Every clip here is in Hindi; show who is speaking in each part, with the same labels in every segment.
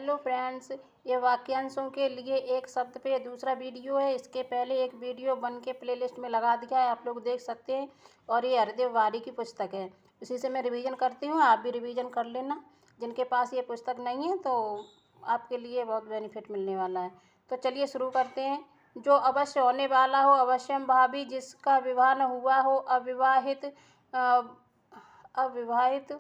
Speaker 1: हेलो फ्रेंड्स, ये वाक्यांशों के लिए एक शब्द पे दूसरा वीडियो है। इसके पहले एक वीडियो बन के प्लेलिस्ट में लगा दिया है, आप लोग देख सकते हैं। और ये हरदेव वारी की पुस्तक है, इसी से मैं रिवीजन करती हूँ। आप भी रिवीजन कर लेना। जिनके पास ये पुस्तक नहीं है तो आपके लिए बहुत बेनिफिट मिलने वाला है। तो चलिए शुरू करते हैं। जो अवश्य होने वाला हो अवश्यम भावी, जिसका विवाह न हुआ हो अविवाहित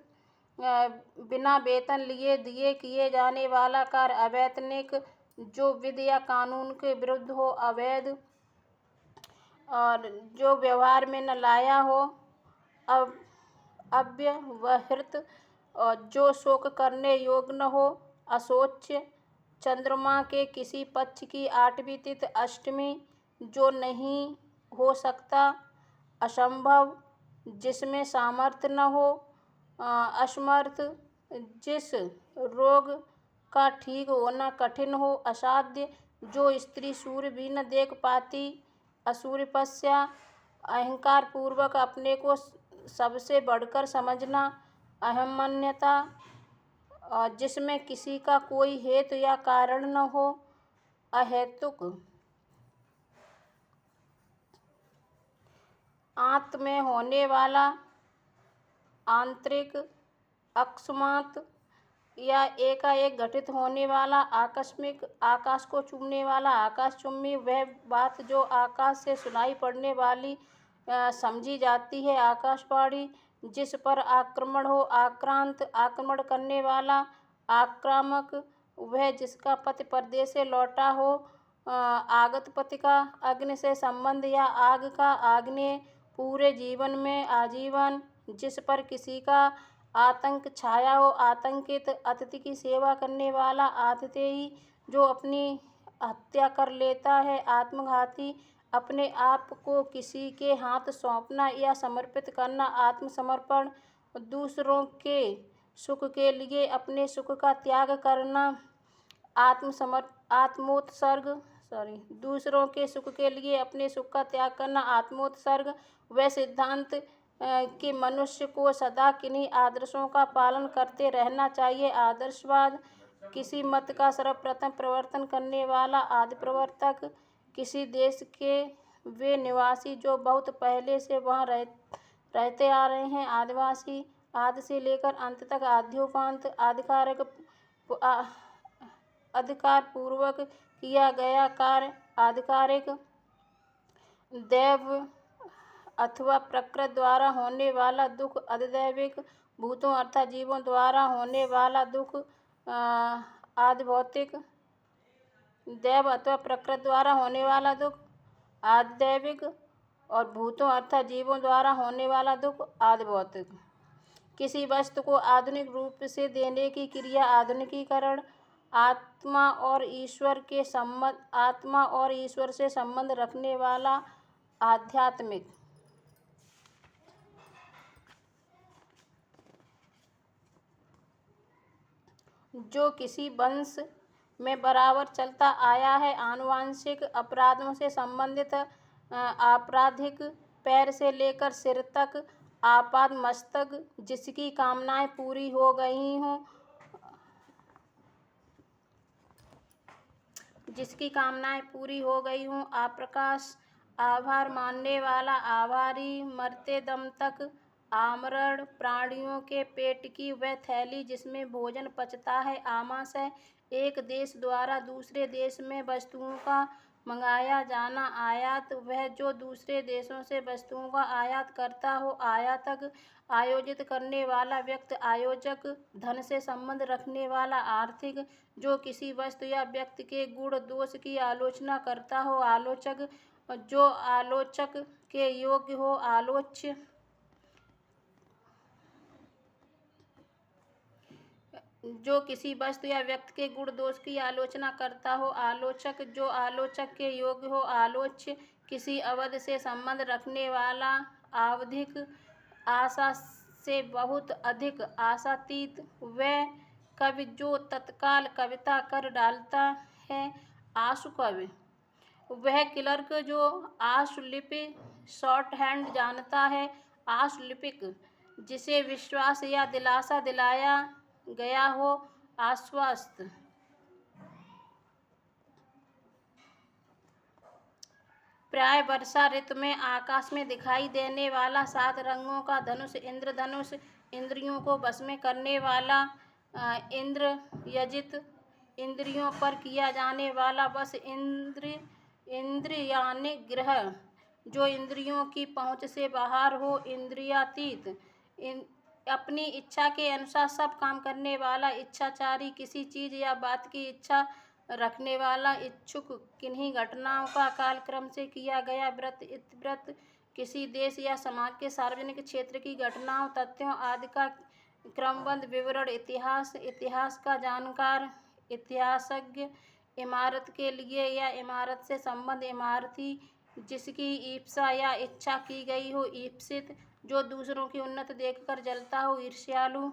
Speaker 1: बिना वेतन लिए दिए किए जाने वाला कार्य अवैतनिक, जो विधि या कानून के विरुद्ध हो अवैध, और जो व्यवहार में न लाया हो अव्यवहृत, और जो शोक करने योग्य न हो अशोच्य। चंद्रमा के किसी पक्ष की 8वीं तिथि अष्टमी, जो नहीं हो सकता असंभव, जिसमें सामर्थ्य न हो असमर्थ, जिस रोग का ठीक होना कठिन हो असाध्य, जो स्त्री सूर्य भी न देख पाती असूर्यपस्या। अहंकार पूर्वक अपने को सबसे बढ़कर समझना अहमन्यता, जिसमें किसी का कोई हेतु या कारण न हो अहेतुक। आत्म में होने वाला आंतरिक, अकस्मात या एकाएक घटित होने वाला आकस्मिक, आकाश को चूमने वाला आकाशचुम्बी, वह बात जो आकाश से सुनाई पड़ने वाली समझी जाती है आकाशवाणी, जिस पर आक्रमण हो आक्रांत, आक्रमण करने वाला आक्रामक, वह जिसका पति परदेश से लौटा हो आगत पति का अग्नि से संबंध या आग का आग्नेय, पूरे जीवन में आजीवन, जिस पर किसी का आतंक छाया हो आतंकित, अतिथि की सेवा करने वाला आतिथेयी, जो अपनी हत्या कर लेता है आत्मघाती, अपने आप को किसी के हाथ सौंपना या समर्पित करना आत्मसमर्पण, दूसरों के सुख के लिए अपने सुख का त्याग करना दूसरों के सुख के लिए अपने सुख का त्याग करना आत्मोत्सर्ग। वह सिद्धांत कि मनुष्य को सदा किन्हीं आदर्शों का पालन करते रहना चाहिए। आदर्शवाद किसी मत का सर्वप्रथम प्रवर्तन करने वाला आदि प्रवर्तक, किसी देश के वे निवासी जो बहुत पहले से वहाँ रहते आ रहे हैं आदिवासी, आदि से लेकर अंत तक आद्योपांत, अधिकार पूर्वक किया गया कार्य आधिकारिक, दैव अथवा प्रकृति द्वारा होने वाला दुख अधिदैविक, भूतों अर्थात जीवों द्वारा होने वाला दुख आधिभौतिक, दैव अथवा प्रकृति द्वारा होने वाला दुख आधिदैविक, और भूतों अर्थात जीवों द्वारा होने वाला दुख आधिभौतिक। किसी वस्तु को आधुनिक रूप से देने की क्रिया आधुनिकीकरण, आत्मा और ईश्वर से संबंध रखने वाला आध्यात्मिक। जो किसी वंश में बराबर चलता आया है आनुवांशिक अपराधों से संबंधित आपराधिक, पैर से लेकर सिर तक आपाद मस्तक, जिसकी कामनाएं पूरी हो गई हों आप्रकाश, आभार मानने वाला आभारी, मरते दम तक आमरण, प्राणियों के पेट की वह थैली जिसमें भोजन पचता है आमाशय, एक देश द्वारा दूसरे देश में वस्तुओं का मंगाया जाना आयात, वह जो दूसरे देशों से वस्तुओं का आयात करता हो आयातक, आयोजित करने वाला व्यक्ति आयोजक, धन से संबंध रखने वाला आर्थिक, जो किसी वस्तु या व्यक्ति के गुण दोष की आलोचना करता हो आलोचक, जो आलोचक के योग्य हो आलोच्य, जो किसी वस्तु या व्यक्ति के गुण दोष की आलोचना करता हो आलोचक, जो आलोचक के योग्य हो आलोच्य, किसी अवधि से संबंध रखने वाला आवधिक, आशा से बहुत अधिक आशातीत, वह कवि जो तत्काल कविता कर डालता है आशु कवि, वह क्लर्क जो आशुलिपि शॉर्ट हैंड जानता है आशुलिपिक, जिसे विश्वास या दिलासा दिलाया गया हो आश्वस्त, प्राय वर्षा ऋतु में आकाश में दिखाई देने वाला 7 रंगों का धनुष इंद्रधनुष, इंद्रियों को वश में करने वाला इंद्रयजित, इंद्रियों पर किया जाने वाला वश इंद्रियान्य ग्रह, जो इंद्रियों की पहुँच से बाहर हो इंद्रियातीत, अपनी इच्छा के अनुसार सब काम करने वाला इच्छाचारी, किसी चीज़ या बात की इच्छा रखने वाला इच्छुक, किन्हीं घटनाओं का कालक्रम से किया गया व्रत इतिव्रत, किसी देश या समाज के सार्वजनिक क्षेत्र की घटनाओं तथ्यों आदि का क्रमबद्ध विवरण, इतिहास का जानकार, इतिहासज्ञ, इमारत के लिए या इमारत से संबंध, इमारती, जिसकी ईप्सा या इच्छा की गई हो, ईप्सित, जो दूसरों की उन्नति देखकर जलता हो, ईर्ष्यालु,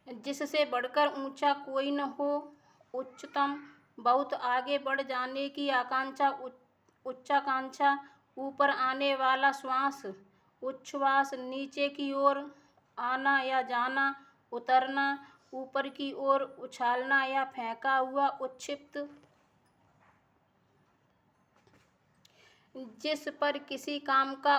Speaker 1: जिससे बढ़कर ऊंचा कोई न हो, उच्चतम, बहुत आगे बढ़ जाने की आकांक्षा, उच्चाकांक्षा, ऊपर आने वाला श्वास, उच्छ्वास, नीचे की ओर आना या जाना, उतरना, ऊपर की ओर उछालना या फेंका हुआ, उच्छिप्त, जिस पर किसी काम का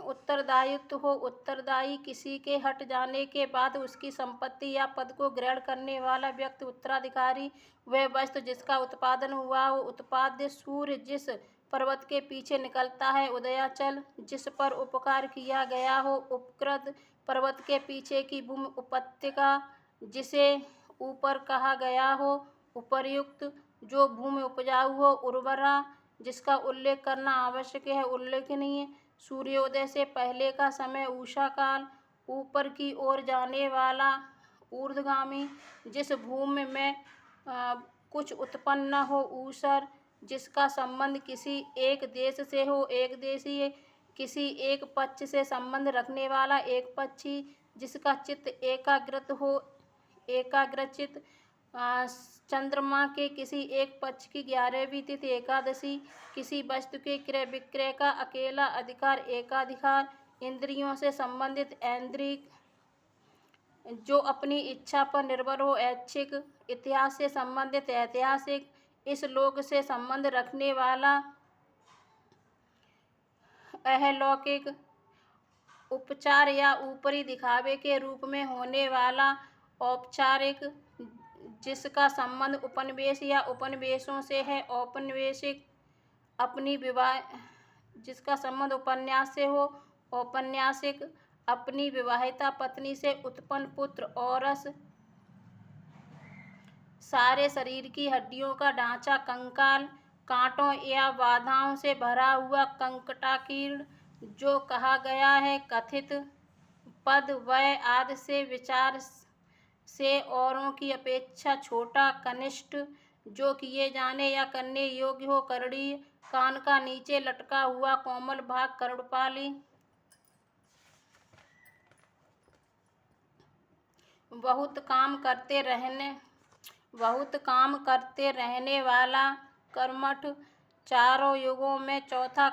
Speaker 1: उत्तरदायित्व हो, उत्तरदायी, किसी के हट जाने के बाद उसकी संपत्ति या पद को ग्रहण करने वाला व्यक्ति, उत्तराधिकारी, वह वस्तु जिसका उत्पादन हुआ हो, उत्पाद्य, सूर्य, जिस पर्वत के पीछे निकलता है, उदयाचल, जिस पर उपकार किया गया हो, उपकृत, पर्वत के पीछे की भूमि, उपत्यका, जिसे ऊपर कहा गया हो, उपर्युक्त, जो भूमि उपजाऊ हो, उर्वरा, जिसका उल्लेख करना आवश्यक है, उल्लेखनीय, सूर्योदय से पहले का समय, उषा काल, ऊपर की ओर जाने वाला, ऊर्ध्वगामी, जिस भूमि में कुछ उत्पन्न न हो, ऊसर, जिसका संबंध किसी एक देश से हो, एक देशीय, किसी एक पक्ष से संबंध रखने वाला, एक पक्षी, जिसका चित्त एकाग्रत हो, एकाग्रचित, चंद्रमा के किसी एक पक्ष की 11वीं तिथि, एकादशी, किसी वस्तु के क्रय विक्रय का अकेला अधिकार, एकाधिकार, इंद्रियों से संबंधित ऐन्द्रिक, जो अपनी इच्छा पर निर्भर हो, ऐच्छिक, इतिहास से संबंधित ऐतिहासिक, इस लोक से संबंध रखने वाला अहलौकिक, उपचार या ऊपरी दिखावे के रूप में होने वाला औपचारिक, जिसका संबंध उपनिवेश या उपनिवेशों से है, औपनिवेशिक, अपनी जिसका संबंध उपन्यास से हो, औपन्यासिक, अपनी विवाहिता पत्नी से उत्पन्न पुत्र, औरस, सारे शरीर की हड्डियों का ढांचा, कंकाल, कांटों या बाधाओं से भरा हुआ कंकटाकीर्ण, जो कहा गया है, कथित, पद, वय आदि से विचार से औरों की अपेक्षा छोटा, कनिष्ठ, जो किए जाने या करने योग्य हो, करड़ी, कान का नीचे लटका हुआ कोमल भाग, करुणपाली, बहुत काम करते रहने वाला, कर्मठ, चारों युगों में चौथा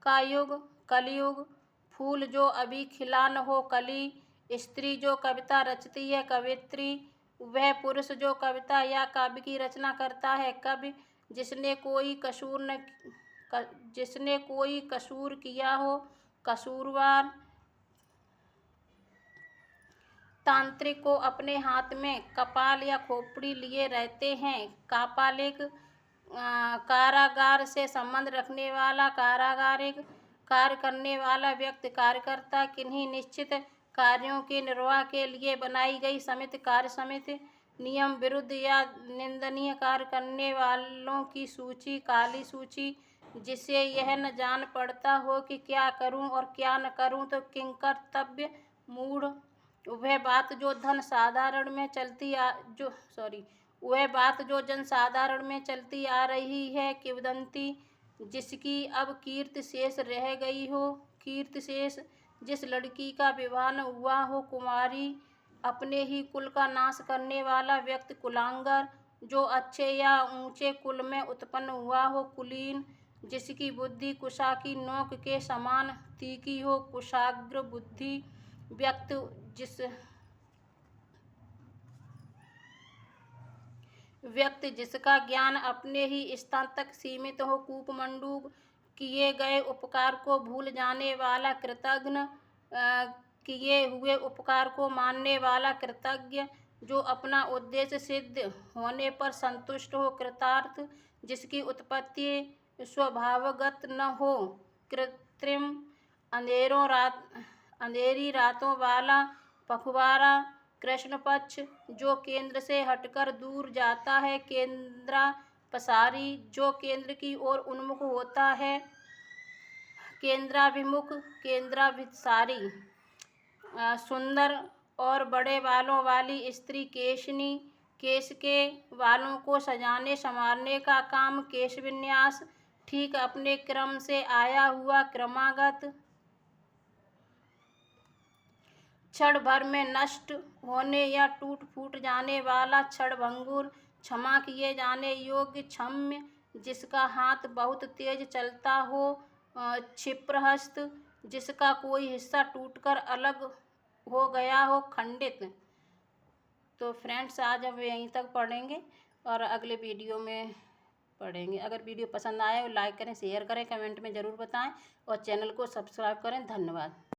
Speaker 1: का युग, कलयुग, फूल जो अभी खिला न हो, कली, स्त्री जो कविता रचती है, कवित्री, वह पुरुष जो कविता या काव्य की रचना करता है, कवि, जिसने कोई कसूर किया हो, कसूरवार, तांत्रिक को अपने हाथ में कपाल या खोपड़ी लिए रहते हैं, कापालिक, कारागार से संबंध रखने वाला, कारागारिक, कार्य करने वाला व्यक्ति, कार्यकर्ता, किन्हीं निश्चित कार्यों के निर्वाह के लिए बनाई गई समिति, कार्य समिति, नियम विरुद्ध या निंदनीय कार्य करने वालों की सूची, काली सूची, जिसे यह न जान पड़ता हो कि क्या करूं और क्या न करूं तो किंकर्तव्य, मूढ़, वह बात जो जन साधारण में चलती आ रही है, किंवदंती, जिसकी अब कीर्ति शेष रह गई हो, कीर्ति शेष, जिस लड़की का विवाह न हुआ हो, कुमारी, अपने ही कुल का नाश करने वाला व्यक्ति, कुलांगर, जो अच्छे या ऊंचे कुल में उत्पन्न हुआ हो, कुलीन, जिसकी बुद्धि कुशा की नोक के समान तीखी हो, कुशाग्र बुद्धि व्यक्ति जिसका ज्ञान अपने ही स्थान तक सीमित हो, कूपमंडू किए गए उपकार को भूल जाने वाला, कृतघ्न किए हुए उपकार को मानने वाला, कृतज्ञ जो अपना उद्देश्य सिद्ध होने पर संतुष्ट हो, कृतार्थ जिसकी उत्पत्ति स्वभावगत न हो, कृत्रिम अंधेरी रातों वाला, पखवाड़ा कृष्ण पक्ष जो केंद्र से हटकर दूर जाता है, केंद्रा पसारी जो केंद्र की ओर उन्मुख होता है, केंद्राभिमुख, केंद्राभिसारी, सुंदर और बड़े बालों वाली स्त्री, केशनी केश के बालों को सजाने संवारने का काम, केश विन्यास ठीक अपने क्रम से आया हुआ, क्रमागत, क्षण भर में नष्ट होने या टूट फूट जाने वाला, क्षणभंगुर, क्षमा किए जाने योग्य, क्षम्य जिसका हाथ बहुत तेज चलता हो, क्षिप्रहस्त जिसका कोई हिस्सा टूटकर अलग हो गया हो, खंडित। तो फ्रेंड्स आज हम यहीं तक पढ़ेंगे और अगले वीडियो में पढ़ेंगे। अगर वीडियो पसंद आए तो लाइक करें, शेयर करें, कमेंट में ज़रूर बताएं और चैनल को सब्सक्राइब करें। धन्यवाद।